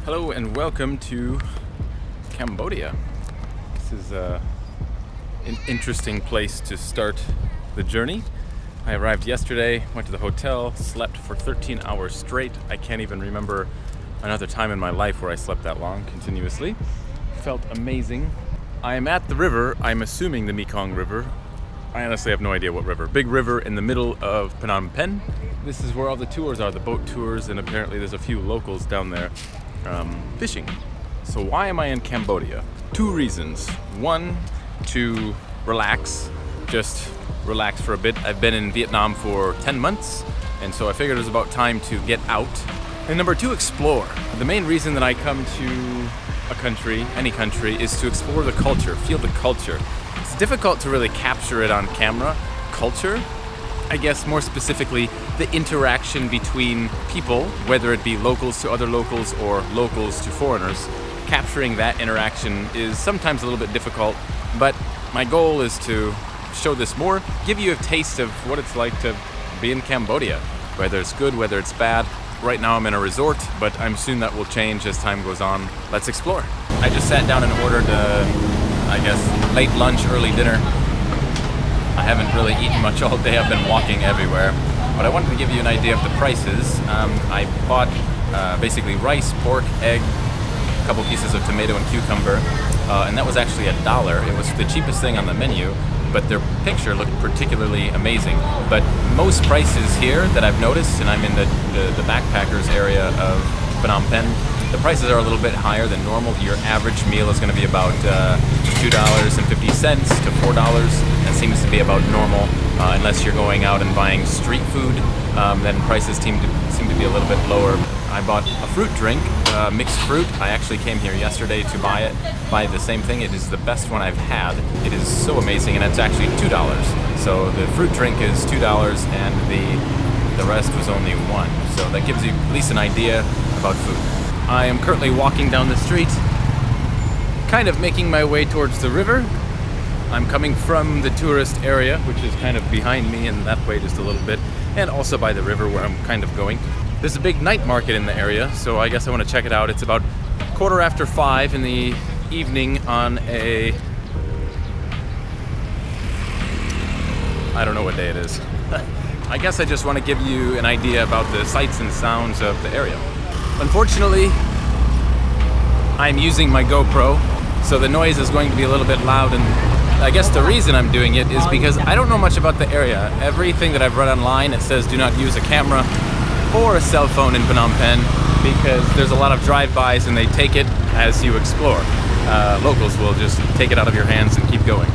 Hello and welcome to Cambodia. This is an interesting place to start the journey. I arrived yesterday, went to the hotel, slept for 13 hours straight. I can't even remember another time in my life where I slept that long continuously. Felt amazing. I am at the river. I'm assuming the Mekong River. I honestly have no idea what river. Big river in the middle of Phnom Penh. This is where all the tours are, the boat tours, and apparently there's a few locals down there fishing. So why am I in Cambodia? Two reasons. One, to relax, just relax for a bit. I've been in Vietnam for 10 months, and so I figured it was about time to get out. And number two, explore. The main reason that I come to a country, any country, is to explore the culture, feel the culture. It's difficult to really capture it on camera. Culture, I guess more specifically, the interaction between people, whether it be locals to other locals or locals to foreigners. Capturing that interaction is sometimes a little bit difficult, but my goal is to show this more, give you a taste of what it's like to be in Cambodia, whether it's good, whether it's bad. Right now I'm in a resort, but I'm soon that will change as time goes on. Let's explore. I just sat down and ordered, late lunch, early dinner. I haven't really eaten much all day. I've been walking everywhere, but I wanted to give you an idea of the prices. I bought basically rice, pork, egg, a couple pieces of tomato and cucumber, and that was actually $1. It was the cheapest thing on the menu, but their picture looked particularly amazing. But most prices here that I've noticed, and I'm in the backpackers area of Phnom Penh, the prices are a little bit higher than normal. Your average meal is going to be about $2.50 to $4. That seems to be about normal, unless you're going out and buying street food. Then prices seem to be a little bit lower. I bought a fruit drink, mixed fruit. I actually came here yesterday to buy the same thing. It is the best one I've had. It is so amazing, and it's actually $2. So the fruit drink is $2, and the rest was only $1. So that gives you at least an idea about food. I am currently walking down the street, kind of making my way towards the river. I'm coming from the tourist area, which is kind of behind me and that way just a little bit, and also by the river where I'm kind of going. There's a big night market in the area, so I guess I want to check it out. It's about 5:15 in the evening on I don't know what day it is. I guess I just want to give you an idea about the sights and sounds of the area. Unfortunately, I'm using my GoPro, so the noise is going to be a little bit loud, and I guess the reason I'm doing it is because I don't know much about the area. Everything that I've read online, it says do not use a camera or a cell phone in Phnom Penh because there's a lot of drive-bys and they take it as you explore. Locals will just take it out of your hands and keep going.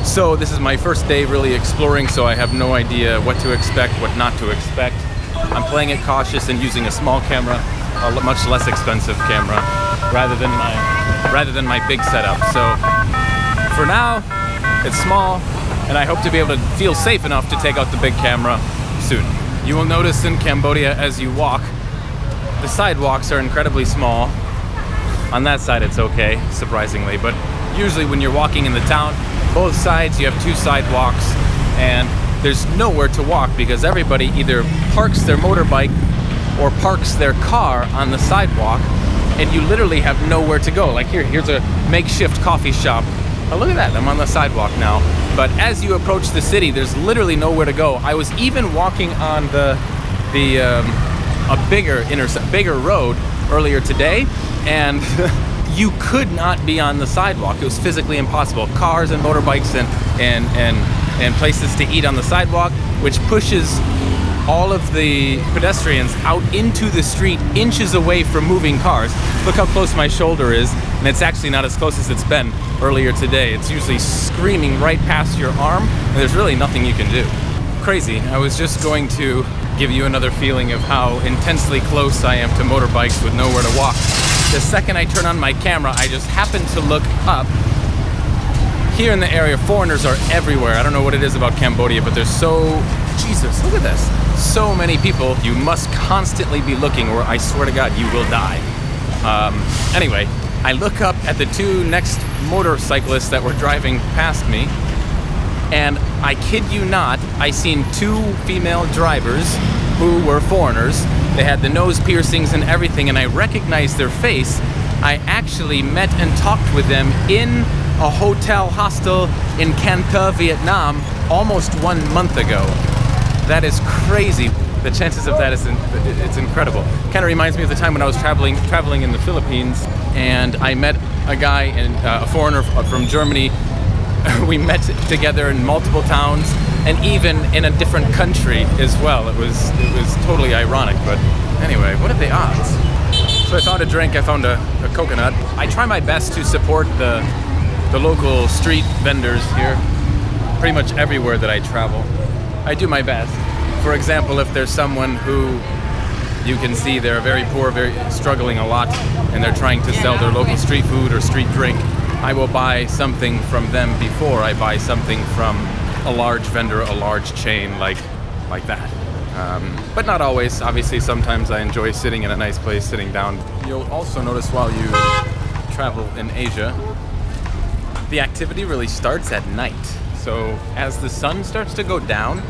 So this is my first day really exploring, so I have no idea what to expect, what not to expect. I'm playing it cautious and using a small camera, a much less expensive camera, rather than my big setup. So for now, it's small, and I hope to be able to feel safe enough to take out the big camera soon. You will notice in Cambodia as you walk, the sidewalks are incredibly small. On that side it's okay, surprisingly, but usually when you're walking in the town, both sides you have two sidewalks, and there's nowhere to walk because everybody either parks their motorbike or parks their car on the sidewalk, and you literally have nowhere to go. Like here's a makeshift coffee shop. Oh, look at that, I'm on the sidewalk now. But as you approach the city, there's literally nowhere to go. I was even walking on a bigger road earlier today, and you could not be on the sidewalk. It was physically impossible. Cars and motorbikes and places to eat on the sidewalk, which pushes all of the pedestrians out into the street inches away from moving cars. Look how close my shoulder is, and it's actually not as close as it's been earlier today. It's usually screaming right past your arm, and there's really nothing you can do. Crazy. I was just going to give you another feeling of how intensely close I am to motorbikes with nowhere to walk. The second I turn on my camera, I just happen to look up. Here in the area, foreigners are everywhere. I don't know what it is about Cambodia, but there's Jesus, look at this. So many people. You must constantly be looking, or I swear to God, you will die. Anyway, I look up at the two next motorcyclists that were driving past me, and I kid you not, I seen two female drivers who were foreigners They had the nose piercings and everything, and I recognized their face. I actually met and talked with them in a hotel hostel in Can Tho, Vietnam, almost 1 month ago. That is crazy. The chances of that it's incredible. Kind of reminds me of the time when I was traveling in the Philippines, and I met a guy, a foreigner from Germany. We met together in multiple towns, and even in a different country as well. It was totally ironic, but anyway, what are the odds? So I found a drink, I found a coconut. I try my best to support the local street vendors here, pretty much everywhere that I travel. I do my best. For example, if there's someone who you can see they're very poor, very struggling a lot, and they're trying to sell their local street food or street drink, I will buy something from them before I buy something from a large vendor, a large chain like that. But not always. Obviously, sometimes I enjoy sitting in a nice place, sitting down. You'll also notice while you travel in Asia, the activity really starts at night. So as the sun starts to go down,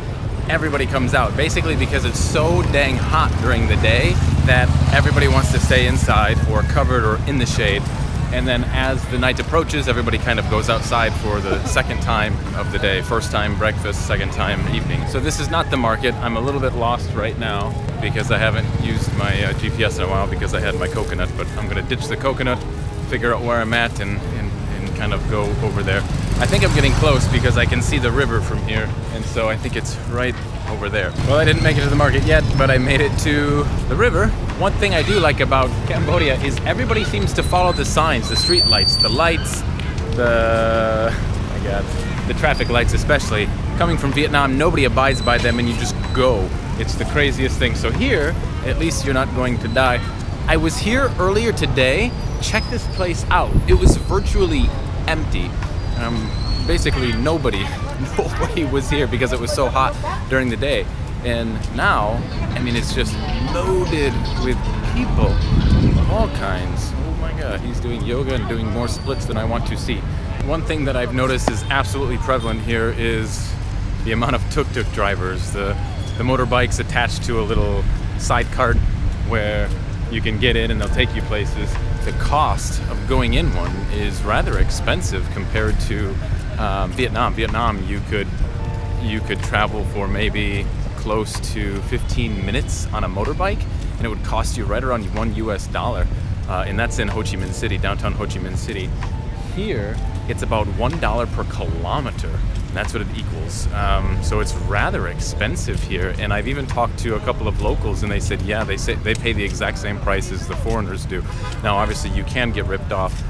everybody comes out, basically because it's so dang hot during the day that everybody wants to stay inside or covered or in the shade. And then as the night approaches, everybody kind of goes outside for the second time of the day. First time breakfast, second time evening. So this is not the market. I'm a little bit lost right now because I haven't used my GPS in a while because I had my coconut, but I'm gonna ditch the coconut, figure out where I'm at, and kind of go over there. I think I'm getting close because I can see the river from here, and so I think it's right over there. Well, I didn't make it to the market yet, but I made it to the river. One thing I do like about Cambodia is everybody seems to follow the signs, the street lights, the lights, the traffic lights especially. Coming from Vietnam, nobody abides by them and you just go. It's the craziest thing. So here, at least you're not going to die. I was here earlier today. Check this place out. It was virtually empty. Basically nobody was here because it was so hot during the day. And now, I mean, it's just loaded with people of all kinds. Oh my God, he's doing yoga and doing more splits than I want to see. One thing that I've noticed is absolutely prevalent here is the amount of tuk-tuk drivers. The motorbikes attached to a little side cart where you can get in and they'll take you places. The cost of going in one is rather expensive compared to Vietnam. Vietnam, you could travel for maybe close to 15 minutes on a motorbike, and it would cost you right around $1, and that's in Ho Chi Minh City, downtown Ho Chi Minh City. Here, it's about $1 per kilometer. That's what it equals. So it's rather expensive here. And I've even talked to a couple of locals and they said, yeah, they pay the exact same price as the foreigners do. Now, obviously you can get ripped off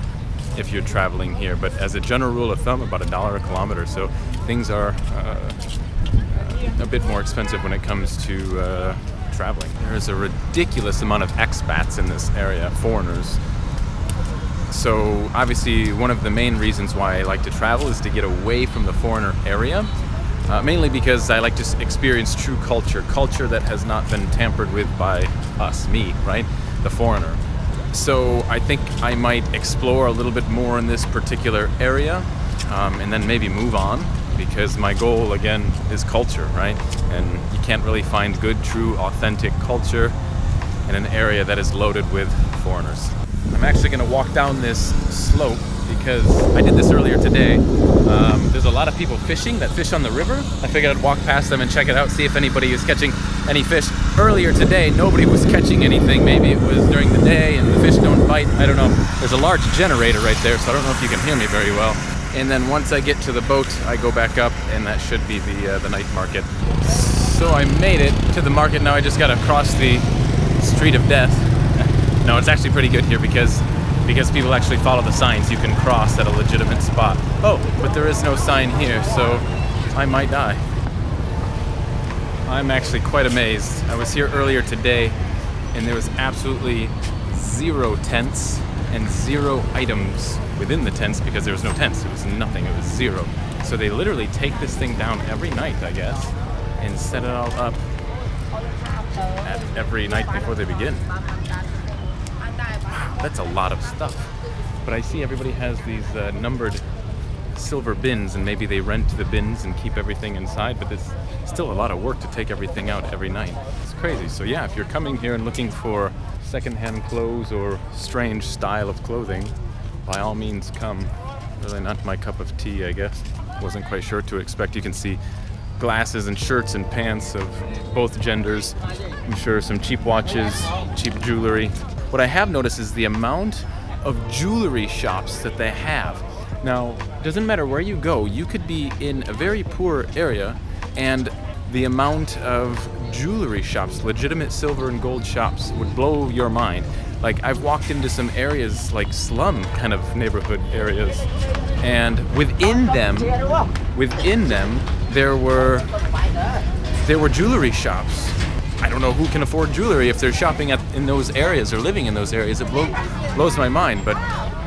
if you're traveling here, but as a general rule of thumb, about $1 a kilometer. So things are a bit more expensive when it comes to traveling. There's a ridiculous amount of expats in this area, foreigners. So obviously one of the main reasons why I like to travel is to get away from the foreigner area, mainly because I like to experience true culture that has not been tampered with by us, me, right? The foreigner. So I think I might explore a little bit more in this particular area and then maybe move on, because my goal again is culture, right? And you can't really find good, true, authentic culture in an area that is loaded with foreigners. I'm actually going to walk down this slope because I did this earlier today. There's a lot of people fishing that fish on the river. I figured I'd walk past them and check it out, see if anybody is catching any fish. Earlier today, nobody was catching anything. Maybe it was during the day and the fish don't bite. I don't know. There's a large generator right there, so I don't know if you can hear me very well. And then once I get to the boat, I go back up, and that should be the night market. So I made it to the market. Now I just got to cross the street of death. No, it's actually pretty good here because people actually follow the signs. You can cross at a legitimate spot. Oh, but there is no sign here, so I might die. I'm actually quite amazed. I was here earlier today, and there was absolutely 0 tents and 0 items within the tents because there was no tents. It was nothing. It was 0. So they literally take this thing down every night, I guess, and set it all up at every night before they begin. That's a lot of stuff. But I see everybody has these numbered silver bins, and maybe they rent the bins and keep everything inside, but it's still a lot of work to take everything out every night. It's crazy. So yeah, if you're coming here and looking for secondhand clothes or strange style of clothing, by all means come. Really not my cup of tea, I guess. Wasn't quite sure what to expect. You can see glasses and shirts and pants of both genders. I'm sure some cheap watches, cheap jewelry. What I have noticed is the amount of jewelry shops that they have. Now, it doesn't matter where you go. You could be in a very poor area, and the amount of jewelry shops, legitimate silver and gold shops, would blow your mind. Like, I've walked into some areas like slum kind of neighborhood areas, and within them there were jewelry shops. I don't know who can afford jewelry if they're shopping in those areas or living in those areas. It blows my mind, but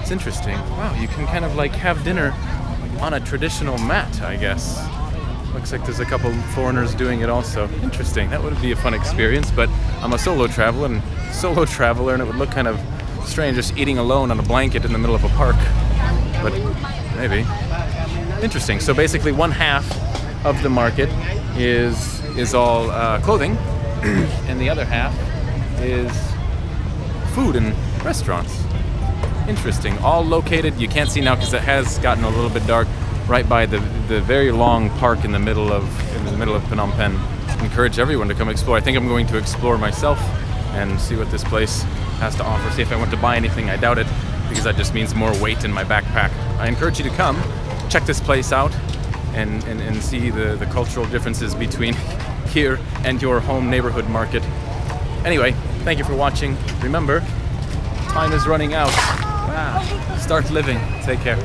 it's interesting. Wow, you can kind of like have dinner on a traditional mat, I guess. Looks like there's a couple foreigners doing it also. Interesting. That would be a fun experience, but I'm a solo traveler, and it would look kind of strange just eating alone on a blanket in the middle of a park. But maybe. Interesting. So basically, one half of the market is all clothing, and the other half is food and restaurants. Interesting. All located. You can't see now because it has gotten a little bit dark. Right by the very long park in the middle of Phnom Penh. I encourage everyone to come explore. I think I'm going to explore myself and see what this place has to offer. See if I want to buy anything. I doubt it, because that just means more weight in my backpack. I encourage you to come, check this place out, and see the cultural differences between here and your home neighborhood market. Anyway, thank you for watching. Remember, time is running out. Start living. Take care.